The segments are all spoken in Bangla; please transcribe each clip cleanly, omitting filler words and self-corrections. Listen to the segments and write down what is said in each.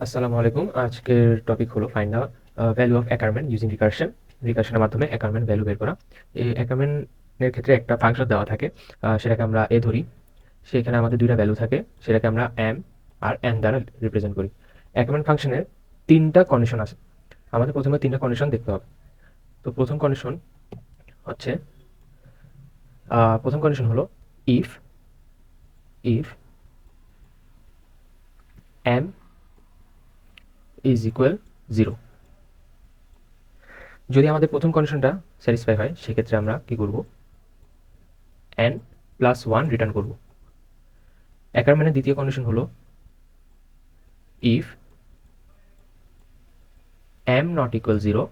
আসসালামু আলাইকুম। আজকের টপিক হলো find the value of Ackermann using recursion. রিকারশনের মাধ্যমে অ্যাকারম্যান ভ্যালু বের করা। এই অ্যাকারম্যানের ক্ষেত্রে একটা ফাংশন দেওয়া থাকে, সেটাকে আমরা এ ধরি। সেখানে আমাদের দুইটা ভ্যালু থাকে, সেটাকে আমরা এম আর এন দ্বারা রিপ্রেজেন্ট করি। অ্যাকারম্যান ফাংশনের তিনটা কন্ডিশন আছে, আমাদের প্রথমে তিনটা কন্ডিশন দেখতে হবে। তো প্রথম কন্ডিশন হচ্ছে, প্রথম কন্ডিশন হলো if if M is equal 0। যদি আমাদের প্রথম কন্ডিশনটা স্যাটিসফাই হয়, সেক্ষেত্রে আমরা কি করব, n প্লাস 1 রিটার্ন করব। অ্যাকারম্যানের দ্বিতীয় কন্ডিশন হলো if m not equal 0,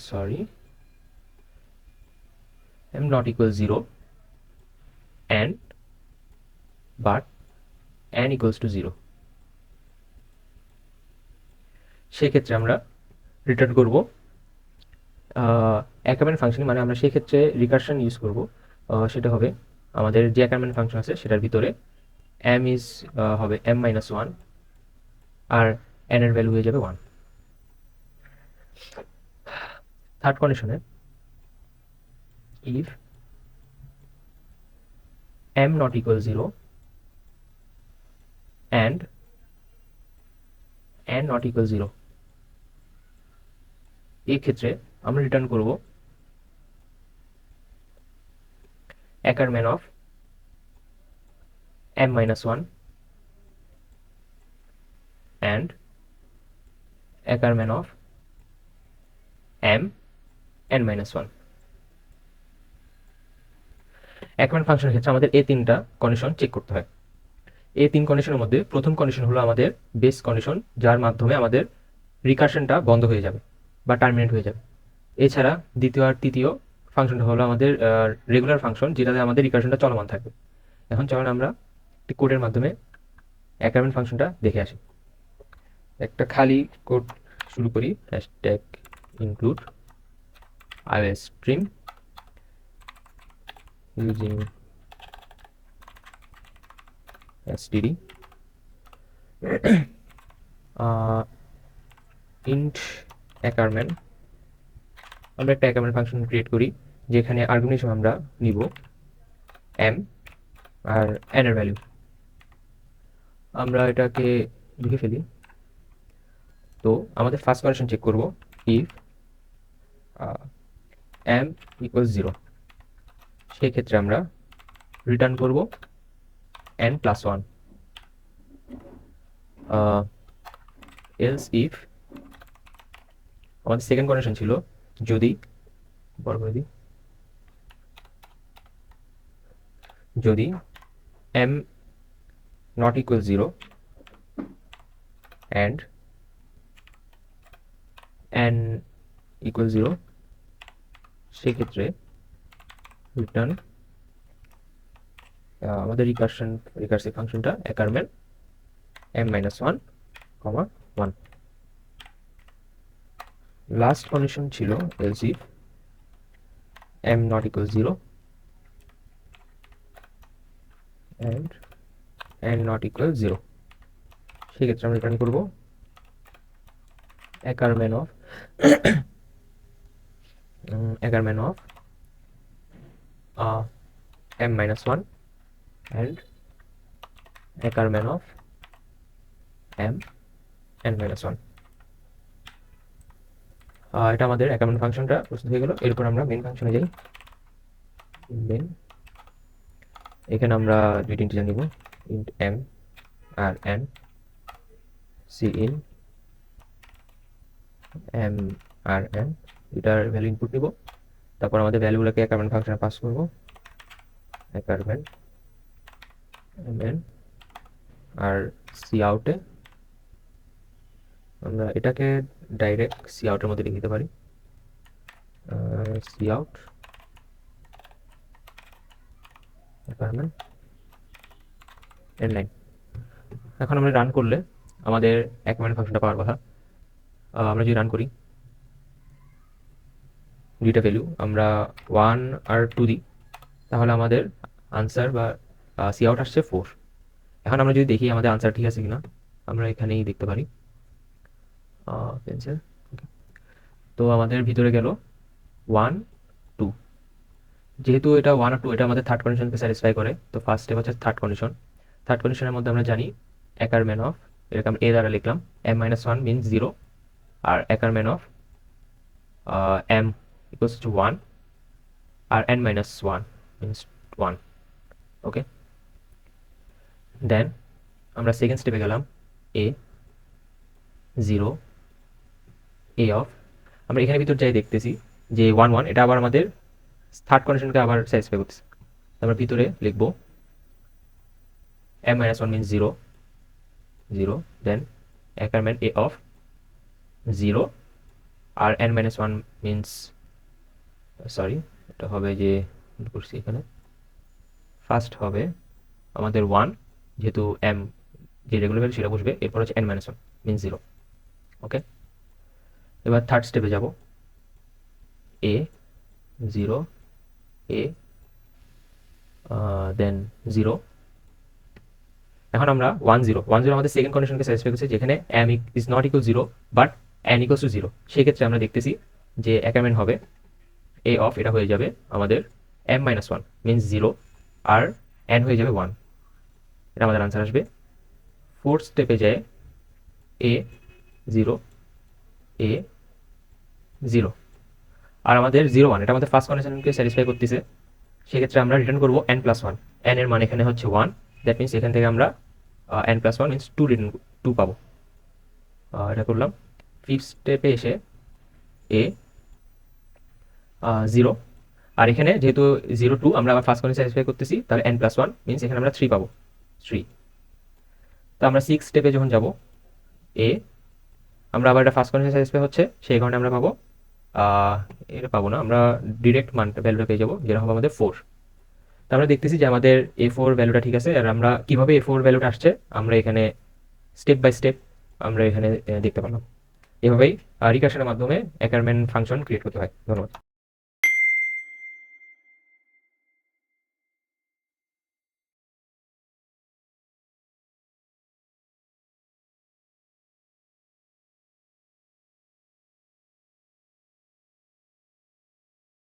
sorry, m not equal 0 and but n equals to 0। সেক্ষেত্রে আমরা রিটার্ন করব অ্যাকারম্যান ফাংশন, মানে আমরা সেই ক্ষেত্রে রিকারশন ইউজ করব। সেটা হবে আমাদের যে অ্যাকারম্যান ফাংশন আছে সেটার ভিতরে m ইজ হবে m মাইনাস 1 আর n এর ভ্যালু হয়ে যাবে 1। থার্ড কন্ডিশনে if m not equal 0 and n not equal 0, এই ক্ষেত্রে আমরা রিটার্ন করব Ackermann of m minus 1 and Ackermann of m n minus 1। Ackermann ফাংশনের ক্ষেত্রে আমাদের এই তিনটা কন্ডিশন চেক করতে হয়। এই তিন কন্ডিশনের মধ্যে প্রথম কন্ডিশন হলো আমাদের বেস কন্ডিশন, যার মাধ্যমে আমাদের রিকারশনটা বন্ধ হয়ে যাবে বা টার্মিনেট হয়ে যাবে। এছাড়া দ্বিতীয় আর তৃতীয় ফাংশনটা হলো আমাদের রেগুলার ফাংশন, যেটাতে আমাদের রিকারশনটা চলমান থাকবে। এখন চলুন আমরা একটি কোডের মাধ্যমে অ্যাকারম্যান ফাংশনটা দেখে আসি। একটা খালি কোড শুরু করি, hashtag include iOS stream using std int Ackermann. আমরা একটা অ্যাকারম্যান ফাংশন ক্রিয়েট করি, যেখানে আর্গুমেন্ট হিসেবে আমরা নিব m আর n এর ভ্যালু। আমরা এটাকে লিখে ফেলি। তো আমাদের ফার্স্ট কন্ডিশন চেক করব, ইফ m ইকুয়াল 0, সেই ক্ষেত্রে আমরা রিটার্ন করব n প্লাস 1। এলস ইফ, আমাদের সেকেন্ড কন্ডিশন ছিল, যদি বড় করে দিই, যদি m not equal 0 and n equal 0, সেক্ষেত্রে রিটার্ন আমাদের রিকার্সিভ ফাংশনটা Ackermann m minus 1, 1। Last condition ছিল else if m not equal 0 and n not equal 0, সেক্ষেত্রে আমরা রিটার্ন করব Ackermann of m minus 1 and Ackermann of m n minus 1। এটা আমাদের অ্যাকারম্যান ফাংশনটা প্রস্তুত হয়ে গেল। এরপর আমরা মেন ফাংশনে যাই। মেন, এখানে আমরা দুইটি ইন্টিজার নিব, int m আর n। cin m আর n, এটার ভ্যালু ইনপুট নিব। তারপর আমাদের ভ্যালুগুলোকে অ্যাকারম্যান ফাংশনে পাস করব, অ্যাকারম্যান mn। আর সি আউটে আমরা এটাকে ডাইরেক্ট সি আউটের মধ্যে লিখে দিতে পারি, সি আউট অ্যাকারম্যান n9। এখন আমরা রান করলে আমাদের অ্যাকারম্যান ফাংশনটা পাওয়ার কথা। আমরা যদি রান করি, দুইটা ভ্যালু আমরা 1 আর 2 দিই, তাহলে আমাদের আনসার বা সি আউট আসছে 4। এখন আমরা যদি দেখি আমাদের আনসার ঠিক আছে কিনা, আমরা এখানেই দেখতে পারি পেন্সিল। তো আমাদের ভিতরে গেল 1 2। যেহেতু এটা 1 আর 2 এটা আমাদের থার্ড কন্ডিশনকে স্যাটিসফাই করে, তো ফার্স্ট স্টেপ হচ্ছে থার্ড কন্ডিশন। থার্ড কন্ডিশনের মধ্যে আমরা জানি অ্যাকারম্যান অফ, এরকম এ দ্বারা লিখলাম, m-1 মিনস 0, আর Ackermann of m equals to 1 আর n-1 মিনস 1। ওকে, দেন আমরা সেকেন্ড স্টেপে গেলাম, a 0 a অফ, আমরা এখানে ভিতর যাই দেখতেছি যে 1 1 এটা আবার আমাদের থার্ড কন্ডিশনকে আবার স্যাটিসফাই করতেছে। আমরা ভিতরে লিখব m-1 means 0 0, then Ackermann a of 0 আর n-1 মিনস, সরি এটা হবে যে করছি এখানে, ফার্স্ট হবে আমাদের 1, যেহেতু m যে রেগুলার ভ্যালু সেটা বসবে, এরপর হচ্ছে n-1 মিনস 0। ওকে, এবার থার্ড স্টেপে যাব, a 0 a দেন 0। এখন আমরা 1 0 1 0 আমাদের সেকেন্ড কন্ডিশনকে স্যাটিসফাই করছে, যেখানে m is not equal 0 but n equals to 0। সেক্ষেত্রে আমরা দেখতেছি যে অ্যাকারম্যান হবে a অফ, এটা হয়ে যাবে আমাদের m-1 মিনস 0 আর n হয়ে যাবে 1। এটা আমাদের আনসার আসবে। ফোর্থ স্টেপে যায় a 0 a 0 আর আমাদের 0 1 এটা আমাদের ফার্স্ট কন্ডিশনকে স্যাটিসফাই করতেছে। সেক্ষেত্রে আমরা রিটার্ন করবো n+1, n এর মান এখানে হচ্ছে 1, দ্যাট মিনস এখান থেকে আমরা n+1 মিনস 2 রিটার্ন 2 পাবো। এটা করলাম। ফিফথ স্টেপে এসে a 0 আর এখানে যেহেতু 0 2 আমরা আবার ফার্স্ট কন্ডিশন স্যাটিসফাই করতেছি, তাহলে n+1 মিনস এখানে আমরা 3 পাবো 3। তো আমরা সিক্স স্টেপে যখন যাব, a আমরা আবার এটা ফার্স্ট কন্ডিশন স্যাটিসফাই হচ্ছে, সেই কারণে আমরা পাবো এটা পাবো না, আমরা ডিরেক্ট মানটা ভ্যালুটা পেয়ে যাবো, যেটা হবে আমাদের 4। তো আমরা দেখতেছি যে আমাদের a4 ভ্যালুটা ঠিক আছে। আর আমরা কিভাবে a4 ভ্যালুটা আসছে আমরা এখানে স্টেপ বাই স্টেপ আমরা এখানে দেখতে পারলাম। এভাবেই রিকার্শনের মাধ্যমে অ্যাকারম্যান ফাংশন ক্রিয়েট করতে হয়। ধন্যবাদ।